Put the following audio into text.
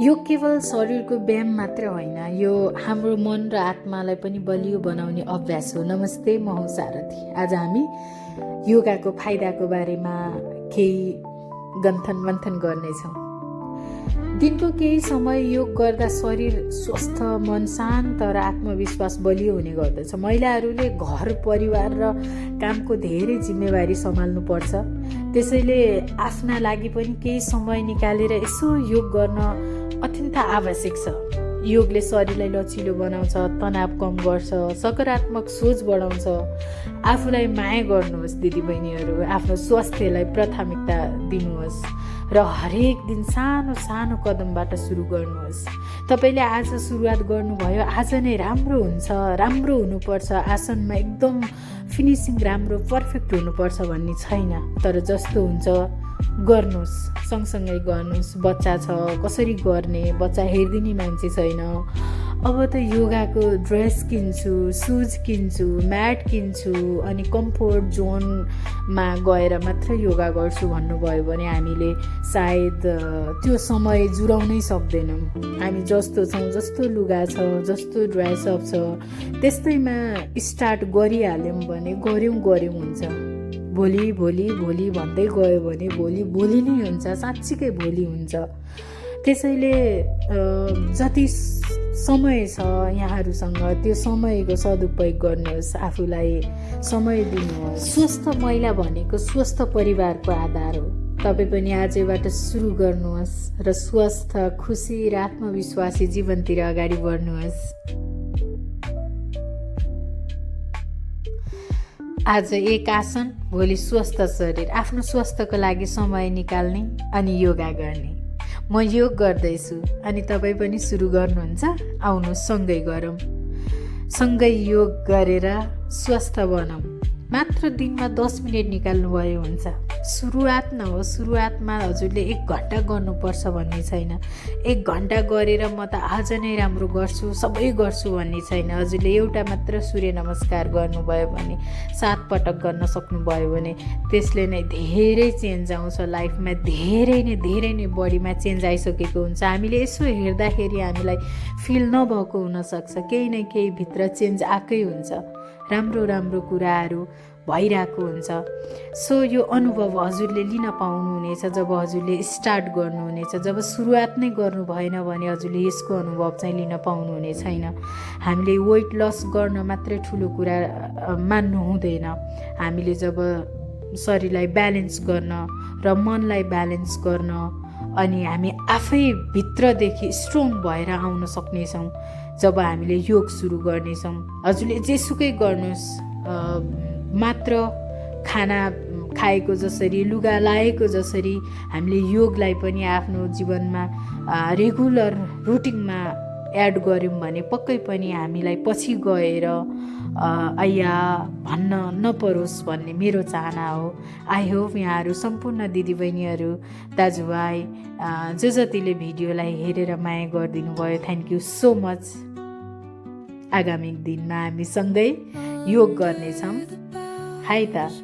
यो केवल शरीरको व्यायाम मात्र होइन, यो हाम्रो मन र आत्मालाई पनि बलियो बनाउने अभ्यास हो। नमस्ते, म हुँ सारथी। आज हामी योगाको फाइदाको बारेमा केही गन्थन मन्थन गर्नेछौँ। दिनको केही समय योग गर्दा शरीर स्वस्थ, मन शान्त र आत्मविश्वास बलियो हुने गर्दछ। महिलाहरूले घर परिवार र कामको धेरै जिम्मेवारी सम्हाल्नु पर्छ, त्यसैले आफ्ना लागि पनि केही समय निकालेर यसो योग गर्न अत्यन्त आवश्यक छ। योगले शरीरलाई लचिलो बनाउँछ, तनाव कम गर्छ, सकारात्मक सोच बढाउँछ। आफूलाई माया गर्नुहोस् दिदीबहिनीहरू, आफ्नो स्वास्थ्यलाई प्राथमिकता दिनुहोस् र हरेक दिन सानो सानो कदमबाट सुरु गर्नुहोस्। तपाईँले आज सुरुवात गर्नुभयो, आज नै राम्रो हुन्छ, राम्रो हुनुपर्छ, आसनमा एकदम फिनिसिङ राम्रो पर्फेक्ट हुनुपर्छ भन्ने छैन। तर जस्तो हुन्छ गर्नुहोस्, सँगसँगै गर्नुहोस्। बच्चा छ, कसरी गर्ने, बच्चा हेरिदिने मान्छे छैन। अब त योगाको ड्रेस किन्छु, सुज किन्छु, म्याट किन्छु, अनि कम्फोर्ट जोनमा गएर मात्र योगा गर्छु भन्नुभयो भने हामीले सायद त्यो समय जुराउनै सक्दैनौँ। हामी जस्तो छौँ, जस्तो लुगा छ, जस्तो ड्रेसअप छ, त्यस्तैमा स्टार्ट गरिहाल्यौँ भने गऱ्यौँ हुन्छ। भोलि भोलि भोलि भन्दै गयो भने भोलि नै हुन्छ, साँच्चीकै भोलि हुन्छ। त्यसैले जति समय छ यहाँहरूसँग त्यो समयको सदुपयोग गर्नुहोस्, आफूलाई समय दिनुहोस्। स्वस्थ महिला भनेको स्वस्थ परिवारको आधार हो। तपाईँ पनि आजैबाट सुरु गर्नुहोस् र स्वस्थ, खुसी र आत्मविश्वासी जीवनतिर अगाडि बढ्नुहोस्। आज एक आसन, भोलि स्वस्थ शरीर। आफ्नो स्वास्थ्यको लागि समय निकाल्ने अनि योगा गर्ने। म योग गर्दैछु अनि तपाईँ पनि सुरु गर्नुहुन्छ? आउनुहोस्, सँगै गरौँ। सँगै योग गरेर स्वस्थ बनाऊँ। मात्र दिनमा 10 मिनट निकाल्नुभयो हुन्छ। सुरुवात नहो, सुरुवातमा हजुरले 1 घन्टा गर्नुपर्छ भन्ने छैन। 1 घन्टा गरेर म त आज नै राम्रो गर्छु, सबै गर्छु भन्ने छैन। हजुरले एउटा मात्र सूर्य नमस्कार गर्नुभयो भने, 7 पटक गर्न सक्नुभयो भने त्यसले नै धेरै चेन्ज आउँछ लाइफमा। धेरै नै बडीमा चेन्ज आइसकेको हुन्छ। हामीले यसो हेर्दाखेरि हामीलाई फिल नभएको हुनसक्छ, केही न केही भित्र चेन्ज आएकै हुन्छ। राम्रो कुराहरू भइरहेको हुन्छ। सो यो अनुभव हजुरले लिन पाउनुहुनेछ जब हजुरले स्टार्ट गर्नुहुनेछ। जब सुरुवात नै गर्नु भएन भने हजुरले यसको अनुभव चाहिँ लिन पाउनुहुने छैन। हामीले वेट लस गर्न मात्रै ठुलो कुरा मान्नु हुँदैन। हामीले जब शरीरलाई ब्यालेन्स गर्न र मनलाई ब्यालेन्स गर्न अनि हामी आफै भित्रदेखि स्ट्रङ भएर आउन सक्नेछौँ जब हामीले योग सुरु गर्नेछौँ। हजुरले जेसुकै गर्नुहोस्, मात्र खाना खाएको जसरी, लुगा लाएको जसरी हामीले योगलाई पनि आफ्नो जीवनमा रेगुलर रुटिनमा एड गऱ्यौँ भने पक्कै पनि हामीलाई पछि गएर आया भन्न नपरोस् भन्ने मेरो चाहना हो। आई होप यहाँहरू सम्पूर्ण दिदीबहिनीहरू, दाजुभाइ जो जतिले भिडियोलाई हेरेर माया गरिदिनु भयो, थ्याङ्क यू सो मच। आगामी दिनमा हामी सँगै योग गर्नेछौँ। हाई त।